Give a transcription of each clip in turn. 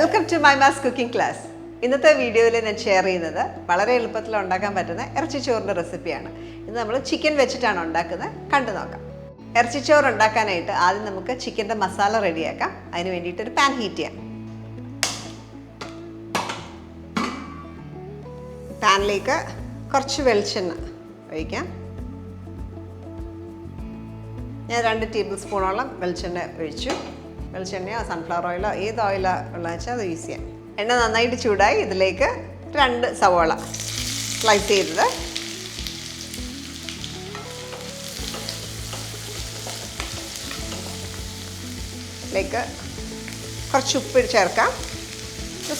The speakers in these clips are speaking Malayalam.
Welcome to Mymas cooking class. ഇന്നത്തെ വീഡിയോയിൽ ഞാൻ ഷെയർ ചെയ്യുന്നത് വളരെ എളുപ്പത്തിൽ ഉണ്ടാക്കാൻ പറ്റുന്ന ഇറച്ചിച്ചോറിൻ്റെ റെസിപ്പിയാണ്. ഇത് നമ്മൾ ചിക്കൻ വെച്ചിട്ടാണ് ഉണ്ടാക്കുന്നത്. കണ്ടു നോക്കാം. ഇറച്ചിച്ചോറ് ഉണ്ടാക്കാനായിട്ട് ആദ്യം നമുക്ക് ചിക്കൻ്റെ മസാല റെഡിയാക്കാം. അതിന് വേണ്ടിയിട്ടൊരു പാൻ ഹീറ്റ് ചെയ്യാം. പാനിലേക്ക് കുറച്ച് വെളിച്ചെണ്ണ ഒഴിക്കാം. ഞാൻ 2 ടേബിൾ സ്പൂണോളം വെളിച്ചെണ്ണ ഒഴിച്ചു. വെളിച്ചെണ്ണയോ സൺഫ്ലവർ ഓയിലോ ഏത് ഓയിലോ ഉള്ളതെന്ന് വെച്ചാൽ അത് യൂസ് ചെയ്യാം. എണ്ണ നന്നായിട്ട് ചൂടായി ഇതിലേക്ക് 2 സവോള സ്ലൈസ് ചെയ്തത്, ഇതിലേക്ക് കുറച്ച് ഉപ്പ് ചേർക്കാം.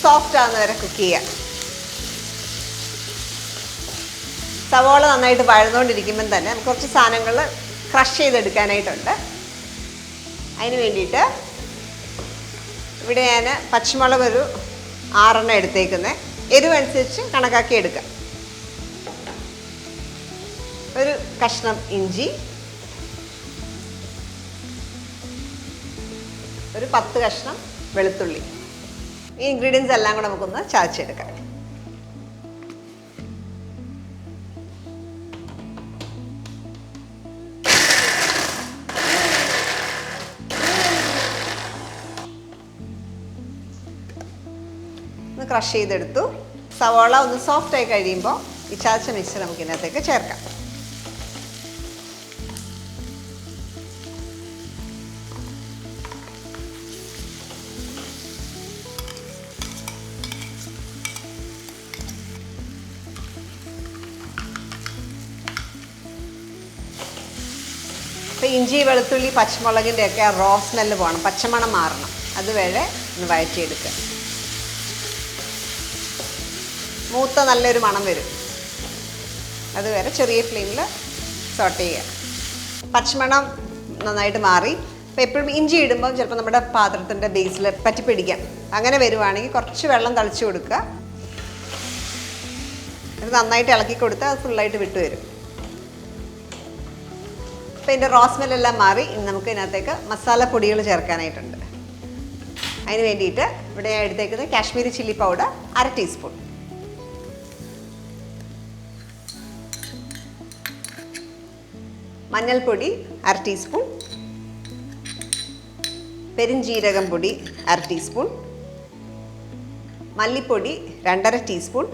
സോഫ്റ്റ് ആകുന്ന വരെ കുക്ക് ചെയ്യാം. സവോള നന്നായിട്ട് വഴന്നുകൊണ്ടിരിക്കുമ്പം തന്നെ നമുക്ക് കുറച്ച് സാധനങ്ങൾ ക്രഷ് ചെയ്തെടുക്കാനായിട്ടുണ്ട്. അതിന് വേണ്ടിയിട്ട് ഇവിടെ ഞാൻ പച്ചമുളക് ഒരു 6 എടുത്തേക്കുന്നത്. എരിവനുസരിച്ച് കണക്കാക്കി എടുക്കാം. ഒരു കഷ്ണം ഇഞ്ചി, ഒരു 10 കഷ്ണം വെളുത്തുള്ളി. ഈ ഇൻഗ്രീഡിയൻസ് എല്ലാം കൂടെ നമുക്കൊന്ന് ചതച്ചെടുക്കാം. ഒന്ന് ക്രഷ് ചെയ്തെടുത്തു. സവോള ഒന്ന് സോഫ്റ്റ് ആയി കഴിയുമ്പോൾ ഈ ചതച്ച മിക്സർ നമുക്ക് ഇതിനകത്തേക്ക് ചേർക്കാം. ഇപ്പോൾ ഇഞ്ചി, വെളുത്തുള്ളി, പച്ചമുളകിൻ്റെ ഒക്കെ ആ റോ സ്മെല്ല് പോകണം, പച്ചമണം മാറണം. അതുവരെ ഒന്ന് വഴറ്റിയെടുക്കുക. മൂത്ത നല്ലൊരു മണം വരും. അതുവരെ ചെറിയ ഫ്ലെയിമിൽ സോട്ട് ചെയ്യുക. പച്ചമണം നന്നായിട്ട് മാറി. അപ്പോൾ എപ്പോഴും ഇഞ്ചി ഇടുമ്പോൾ ചിലപ്പോൾ നമ്മുടെ പാത്രത്തിൻ്റെ ബേസിൽ പറ്റിപ്പിടിക്കാം. അങ്ങനെ വരുവാണെങ്കിൽ കുറച്ച് വെള്ളം തളിച്ച് കൊടുക്കുക. അത് നന്നായിട്ട് ഇളക്കി കൊടുത്താൽ അത് ഫുള്ളായിട്ട് വിട്ടു വരും. അപ്പോൾ ഇതിൻ്റെ റോ സ്മെല്ലെല്ലാം മാറി. ഇനി നമുക്ക് ഇതിനകത്തേക്ക് മസാലപ്പൊടികൾ ചേർക്കാനായിട്ടുണ്ട്. അതിന് വേണ്ടിയിട്ട് ഇവിടെ ഞാൻ എടുത്തേക്കുന്നത് കാശ്മീരി ചില്ലി പൗഡർ 1/2 ടീസ്പൂൺ, മഞ്ഞൾപ്പൊടി 1/2 ടീസ്പൂൺ, പെരുംജീരകം പൊടി 1/2 ടീസ്പൂൺ, മല്ലിപ്പൊടി 2.5 ടീസ്പൂൺ,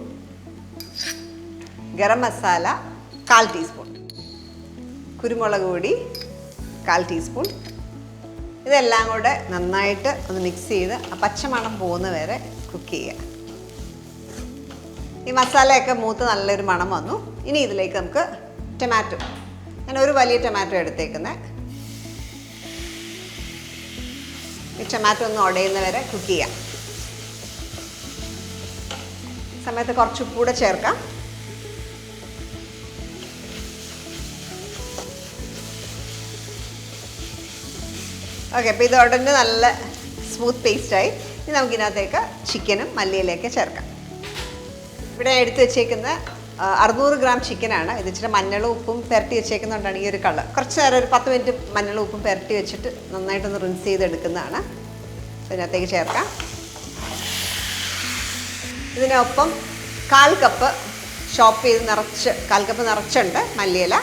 ഗരം മസാല 1/4 ടീസ്പൂൺ, കുരുമുളക് പൊടി 1/4 ടീസ്പൂൺ. ഇതെല്ലാം കൂടെ നന്നായിട്ട് ഒന്ന് മിക്സ് ചെയ്ത് ആ പച്ചമണം പോകുന്ന വരെ കുക്ക് ചെയ്യുക. ഈ മസാലയൊക്കെ മൂത്ത് നല്ലൊരു മണം വന്നു. ഇനി ഇതിലേക്ക് നമുക്ക് ടൊമാറ്റോ, ഞാൻ ഒരു വലിയ ടൊമാറ്റോ എടുത്തേക്കുന്നത്. ഈ ടൊമാറ്റോ ഒന്ന് ഉടയുന്ന വരെ കുക്ക് ചെയ്യാം. സമയത്ത് കുറച്ച് ഉപ്പ് കൂടെ ചേർക്കാം. ഓക്കെ, അപ്പോൾ ഇത് ഉടനെ നല്ല സ്മൂത്ത് പേസ്റ്റായി. ഇനി നമുക്കിതിനകത്തേക്ക് ചിക്കനും മല്ലിയിലേക്ക് ചേർക്കാം. ഇവിടെ എടുത്ത് വെച്ചേക്കുന്ന 600 ഗ്രാം ചിക്കനാണ്. ഇത് ഇച്ചിരി മഞ്ഞളും ഉപ്പും പുരട്ടി വെച്ചേക്കുന്നതുകൊണ്ടാണ് ഈ ഒരു കളർ. കുറച്ച് നേരം ഒരു 10 മിനിറ്റ് മഞ്ഞളും ഉപ്പും പുരട്ടി വെച്ചിട്ട് നന്നായിട്ടൊന്ന് റിൻസ് ചെയ്തെടുക്കുന്നതാണ്. ഇതിനകത്തേക്ക് ചേർക്കാം. ഇതിനൊപ്പം 1/4 കപ്പ് ചോപ്പ് ചെയ്ത് 1/4 കപ്പ് നിറച്ചുണ്ട് മല്ലിയില,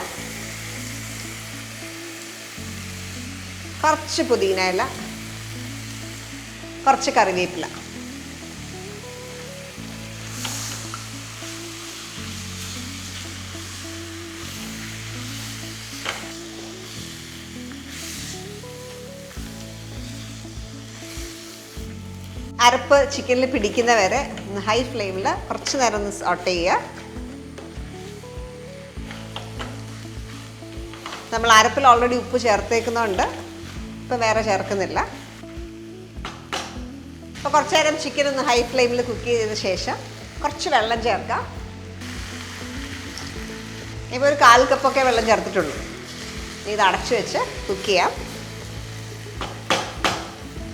കുറച്ച് പുതിന ഇല, കുറച്ച് കറിവേപ്പില. അരപ്പ് ചിക്കനിൽ പിടിക്കുന്ന വരെ ഹൈ ഫ്ലെയിമിൽ കുറച്ച് നേരം ഒന്ന് സോട്ട് ചെയ്യുക. നമ്മൾ അരപ്പിൽ ഓൾറെഡി ഉപ്പ് ചേർത്തേക്കുന്നതുകൊണ്ട് ഇപ്പം വേറെ ചേർക്കുന്നില്ല. അപ്പോൾ കുറച്ച് നേരം ചിക്കൻ ഒന്ന് ഹൈ ഫ്ലെയിമിൽ കുക്ക് ചെയ്തതിന് ശേഷം കുറച്ച് വെള്ളം ചേർക്കാം. ഇപ്പോൾ ഒരു 1/4 കപ്പൊക്കെ വെള്ളം ചേർത്തിട്ടുള്ളൂ. ഇത് അടച്ചു വെച്ച് കുക്ക് ചെയ്യാം.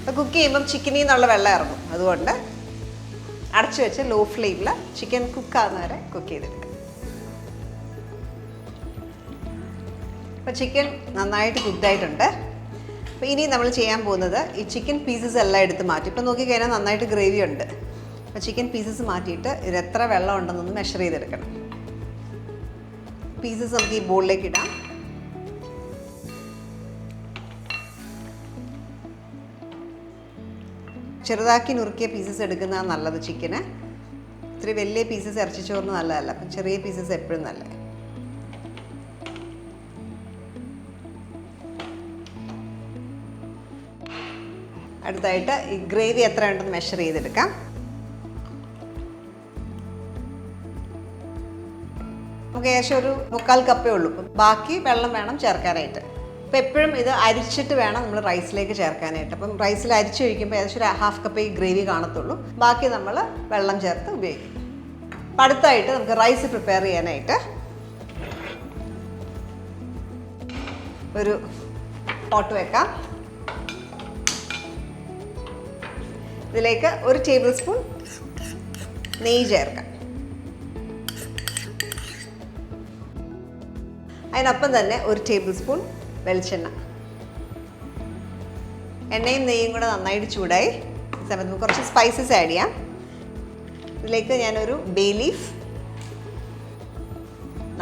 അപ്പോൾ കുക്ക് ചെയ്യുമ്പം ചിക്കനിൽ നിന്നുള്ള വെള്ളം ഇറങ്ങും. അതുകൊണ്ട് അടച്ചു വെച്ച് ലോ ഫ്ലെയിമിൽ ചിക്കൻ കുക്കാകുന്ന വരെ കുക്ക് ചെയ്തെടുക്കാം. അപ്പോൾ ചിക്കൻ നന്നായിട്ട് കുക്കായിട്ടുണ്ട്. അപ്പോൾ ഇനി നമ്മൾ ചെയ്യാൻ പോകുന്നത് ഈ ചിക്കൻ പീസസ് എല്ലാം എടുത്ത് മാറ്റി. ഇപ്പോൾ നോക്കിക്കഴിഞ്ഞാൽ നന്നായിട്ട് ഗ്രേവി ഉണ്ട്. അപ്പോൾ ചിക്കൻ പീസസ് മാറ്റിയിട്ട് ഇത് എത്ര വെള്ളം ഉണ്ടെന്നൊന്ന് മെഷർ ചെയ്തെടുക്കണം. പീസസ് നമുക്ക് ഈ ബോളിലേക്ക് ഇടാം. ചെറുതാക്കി നുറുക്കിയ പീസസ് എടുക്കുന്നതാണ് നല്ലത് ചിക്കന്. ഇത്തിരി വലിയ പീസസ് ഇറച്ചിച്ചോറിന് നല്ലതല്ല. അപ്പം ചെറിയ പീസസ് എപ്പോഴും നല്ലത്. അടുത്തായിട്ട് ഈ ഗ്രേവി എത്ര ഉണ്ടെന്ന് മെഷർ ചെയ്തെടുക്കാം. നമുക്ക് ഏകദേശം ഒരു 3/4 കപ്പേ ഉള്ളൂ. അപ്പം ബാക്കി വെള്ളം വേണം ചേർക്കാനായിട്ട്. അപ്പോൾ എപ്പോഴും ഇത് അരിച്ചിട്ട് വേണം നമ്മൾ റൈസിലേക്ക് ചേർക്കാനായിട്ട്. അപ്പം റൈസിൽ അരിച്ച് ഒഴിക്കുമ്പോൾ ഏകദേശം ഒരു 1/2 കപ്പ് ഈ ഗ്രേവി കാണത്തുള്ളൂ. ബാക്കി നമ്മൾ വെള്ളം ചേർത്ത് ഉപയോഗിക്കും. അപ്പം അടുത്തായിട്ട് നമുക്ക് റൈസ് പ്രിപ്പയർ ചെയ്യാനായിട്ട് ഒരു പോട്ട് വെക്കാം. ഇതിലേക്ക് 1 ടേബിൾ സ്പൂൺ നെയ്യ് ചേർക്കാം. അതിനൊപ്പം തന്നെ 1 ടേബിൾ സ്പൂൺ വെളിച്ചെണ്ണ. എണ്ണയും നെയ്യും കൂടെ നന്നായിട്ട് ചൂടായി. ഈ സമയത്ത് നമുക്ക് കുറച്ച് സ്പൈസസ് ആഡ് ചെയ്യാം. ഇതിലേക്ക് ഞാനൊരു ബേലീഫ്,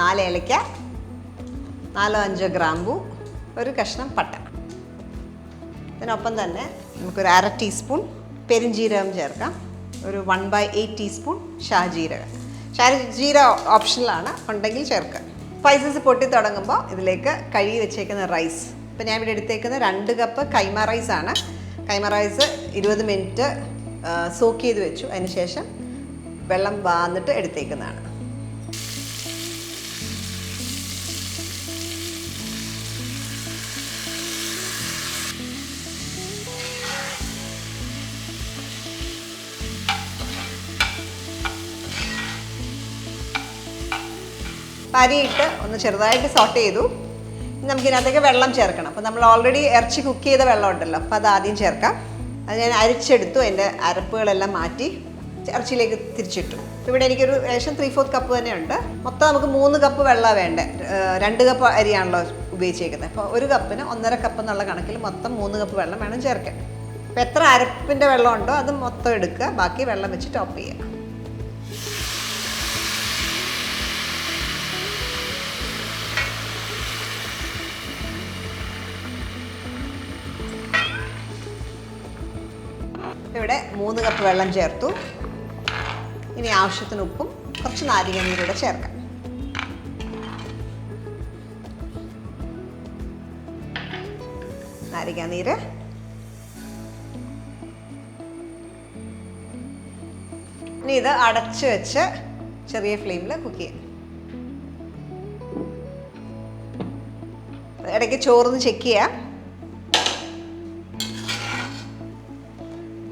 4 ഏലക്ക, 4-5 ഗ്രാമ്പൂ, ഒരു കഷ്ണം പട്ട. ഇതിനൊപ്പം തന്നെ നമുക്കൊരു 1/2 ടീസ്പൂൺ പെരുംജീരകം ചേർക്കാം. ഒരു 1/8 ടീസ്പൂൺ ഷാജീരകം. ഷാജീരകം ഓപ്ഷണലാണ്, ഉണ്ടെങ്കിൽ ചേർക്കാം. സ്പൈസസ് പൊട്ടി തുടങ്ങുമ്പോൾ ഇതിലേക്ക് കഴുകി വെച്ചേക്കുന്ന റൈസ്. ഇപ്പോൾ ഞാൻ ഇവിടെ എടുത്തേക്കുന്ന 2 കപ്പ് കൈമ റൈസാണ്. കൈമ റൈസ് 20 മിനിറ്റ് സോക്ക് ചെയ്ത് വെച്ചു. അതിന് ശേഷം വെള്ളം വാന്നിട്ട് എടുത്തേക്കുന്നതാണ്. അരിയിട്ട് ഒന്ന് ചെറുതായിട്ട് സോട്ട് ചെയ്തു. നമുക്കിതിനകത്തേക്ക് വെള്ളം ചേർക്കണം. അപ്പോൾ നമ്മൾ ഓൾറെഡി ഇറച്ചി കുക്ക് ചെയ്ത വെള്ളം ഉണ്ടല്ലോ, അപ്പോൾ അത് ആദ്യം ചേർക്കാം. അത് ഞാൻ അരിച്ചെടുത്തു. അതിൻ്റെ അരപ്പുകളെല്ലാം മാറ്റി ഇറച്ചിയിലേക്ക് തിരിച്ചിട്ടു. ഇവിടെ എനിക്കൊരു ഏകദേശം 3/4 കപ്പ് തന്നെ ഉണ്ട്. മൊത്തം നമുക്ക് 3 കപ്പ് വെള്ളമാണ് വേണ്ടത്. 2 കപ്പ് അരിയാണല്ലോ ഉപയോഗിച്ചേക്കുന്നത്. അപ്പോൾ 1 കപ്പിന് 1.5 കപ്പ് എന്നുള്ള കണക്കിൽ മൊത്തം 3 കപ്പ് വെള്ളം വേണം ചേർക്കാൻ. അപ്പോൾ എത്ര അരപ്പിൻ്റെ വെള്ളം ഉണ്ടോ അത് മൊത്തം എടുക്കുക. ബാക്കി വെള്ളം വെച്ച് ടോപ്പ് ചെയ്യുക. ഇവിടെ 3 കപ്പ് വെള്ളം ചേർത്തു. ഇനി ആവശ്യത്തിന് ഉപ്പും കുറച്ച് നാരങ്ങ നീരൂടെ ചേർക്കാം. നാരങ്ങ നീര്, ഇനി ഇത് അടച്ച് വെച്ച് ചെറിയ ഫ്ലെയിമിൽ കുക്ക് ചെയ്യാം. ഇടയ്ക്ക് ചോറൊന്ന് ചെക്ക് ചെയ്യാം.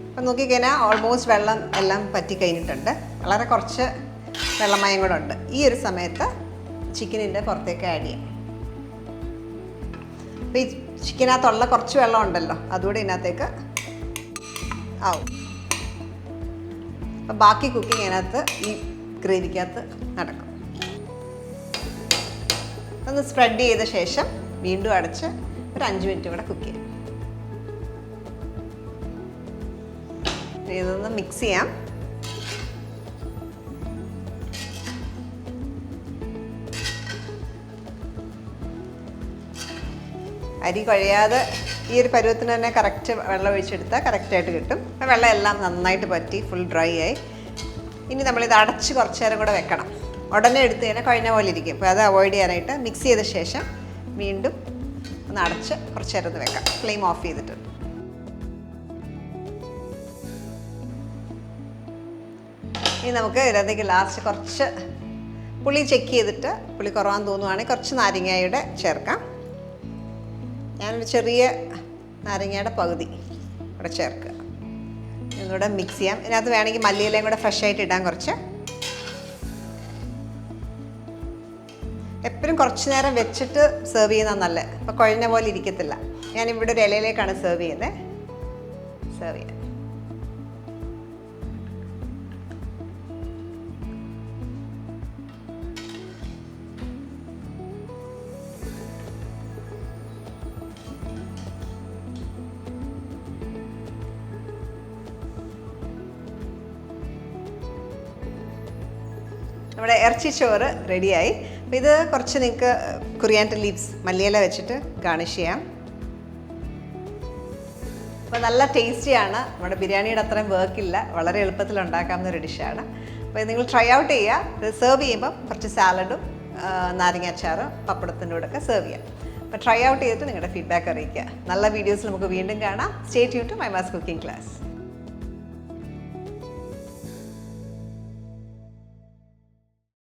അപ്പം നോക്കിക്കഴിഞ്ഞാൽ ഓൾമോസ്റ്റ് വെള്ളം എല്ലാം പറ്റി കഴിഞ്ഞിട്ടുണ്ട്. വളരെ കുറച്ച് വെള്ളമയം കൂടെ ഉണ്ട്. ഈ ഒരു സമയത്ത് ചിക്കനിൻ്റെ പുറത്തേക്ക് ആഡ് ചെയ്യാം. അപ്പോൾ ഈ ചിക്കനകത്തുള്ള കുറച്ച് വെള്ളം ഉണ്ടല്ലോ, അതുകൂടെ ഇതിനകത്തേക്ക് ആവും. അപ്പം ബാക്കി കുക്കിംഗ് അതിനകത്ത് ഈ ഗ്രേവിക്കകത്ത് നടക്കും. ഒന്ന് സ്പ്രെഡ് ചെയ്ത ശേഷം വീണ്ടും അടച്ച് ഒരു 5 മിനിറ്റ് കൂടെ കുക്ക് ചെയ്യാം. ഇതൊന്ന് മിക്സ് ചെയ്യാം. അരി കുഴയാതെ ഈ ഒരു പരുവത്തിന് തന്നെ കറക്റ്റ് വെള്ളം ഒഴിച്ചെടുത്താൽ കറക്റ്റായിട്ട് കിട്ടും. വെള്ളം എല്ലാം നന്നായിട്ട് പറ്റി ഫുൾ ഡ്രൈ ആയി. ഇനി നമ്മളിത് അടച്ച് കുറച്ച് നേരം കൂടെ വെക്കണം. ഉടനെ എടുത്ത് കഴിഞ്ഞാൽ കുഴഞ്ഞ പോലെ ഇരിക്കും. അപ്പോൾ അത് അവോയ്ഡ് ചെയ്യാനായിട്ട് മിക്സ് ചെയ്ത ശേഷം വീണ്ടും ഒന്ന് അടച്ച് കുറച്ച് നേരം ഒന്ന് വെക്കാം. ഫ്ലെയിം ഓഫ് ചെയ്തിട്ട്. ഇനി നമുക്ക് ഇതിനകത്തേക്ക് ലാസ്റ്റ് കുറച്ച് പുളി ചെക്ക് ചെയ്തിട്ട് പുളി കുറവാന്ന് തോന്നുവാണെങ്കിൽ കുറച്ച് നാരങ്ങയുടെ ചേർക്കാം. ഞാനൊരു ചെറിയ നാരങ്ങയുടെ പകുതി ഇവിടെ ചേർക്കുക. ഒന്നുകൂടെ മിക്സ് ചെയ്യാം. ഇതിനകത്ത് വേണമെങ്കിൽ മല്ലിയിലയും കൂടെ ഫ്രഷ് ആയിട്ട് ഇടാൻ കുറച്ച്. എപ്പോഴും കുറച്ച് നേരം വെച്ചിട്ട് സെർവ് ചെയ്യുന്നത് നല്ലത്. അപ്പോൾ കുഴഞ്ഞ പോലെ ഇരിക്കത്തില്ല. ഞാനിവിടെ ഒരു ഇലയിലേക്കാണ് സെർവ് ചെയ്യുന്നത്. സെർവ് ചെയ്യാം. നമ്മുടെ ഇറച്ചി ചോറ് റെഡിയായി. അപ്പോൾ ഇത് കുറച്ച് നിങ്ങൾക്ക് കൊറിയാൻഡർ ലീവ്സ് മല്ലിയില വെച്ചിട്ട് ഗാർണിഷ് ചെയ്യാം. അപ്പോൾ നല്ല ടേസ്റ്റിയാണ്. നമ്മുടെ ബിരിയാണിയുടെ അത്രയും വർക്കില്ല, വളരെ എളുപ്പത്തിൽ ഉണ്ടാക്കാവുന്ന ഒരു ഡിഷാണ്. അപ്പോൾ നിങ്ങൾ ട്രൈ ഔട്ട് ചെയ്യുക. ഇത് സെർവ് ചെയ്യുമ്പം കുറച്ച് സാലഡും നാരങ്ങ അച്ചാറും പപ്പടത്തിൻ്റെ കൂടെ ഒക്കെ സെർവ് ചെയ്യാം. അപ്പോൾ ട്രൈ ഔട്ട് ചെയ്തിട്ട് നിങ്ങളുടെ ഫീഡ്ബാക്ക് അറിയിക്കുക. നല്ല വീഡിയോസ് നമുക്ക് വീണ്ടും കാണാം. Stay tune to Mymas cooking class.